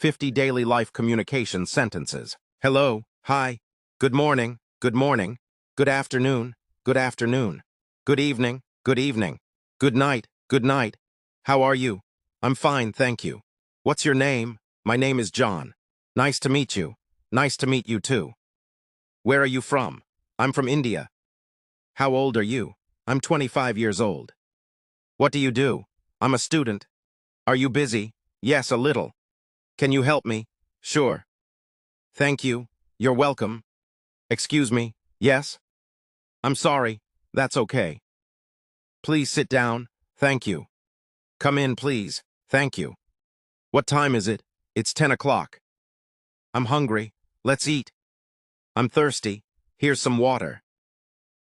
50 daily life communication sentences. Hello, hi, good morning, good morning, good afternoon, good afternoon, good evening, good evening, good night, good night. How are you? I'm fine, thank you. What's your name? My name is John. Nice to meet you. Nice to meet you too. Where are you from? I'm from India. How old are you? I'm 25 years old. What do you do? I'm a student. Are you busy? Yes, a little. Can you help me? Sure. Thank you. You're welcome. Excuse me. Yes? I'm sorry. That's okay. Please sit down. Thank you. Come in, please. Thank you. What time is it? It's 10 o'clock. I'm hungry. Let's eat. I'm thirsty. Here's some water.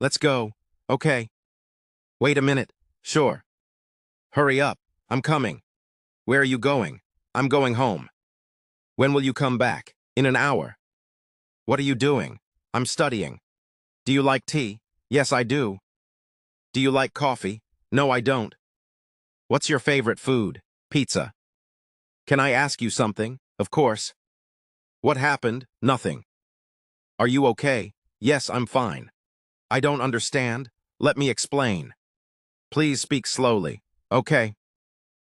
Let's go. Okay. Wait a minute. Sure. Hurry up. I'm coming. Where are you going? I'm going home. When will you come back? In an hour. What are you doing? I'm studying. Do you like tea? Yes, I do. Do you like coffee? No, I don't. What's your favorite food? Pizza. Can I ask you something? Of course. What happened? Nothing. Are you okay? Yes, I'm fine. I don't understand. Let me explain. Please speak slowly. Okay.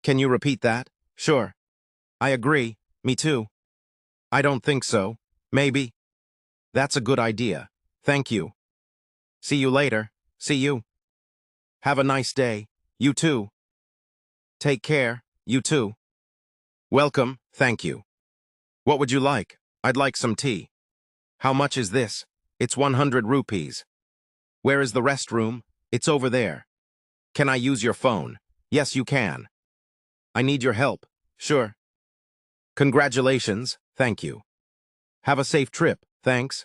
Can you repeat that? Sure. I agree. Me too. I don't think so. Maybe. That's a good idea. Thank you. See you later. See you. Have a nice day. You too. Take care. You too. Welcome. Thank you. What would you like? I'd like some tea. How much is this? It's 100 rupees. Where is the restroom? It's over there. Can I use your phone? Yes, you can. I need your help. Sure. Congratulations. Thank you. Have a safe trip. Thanks.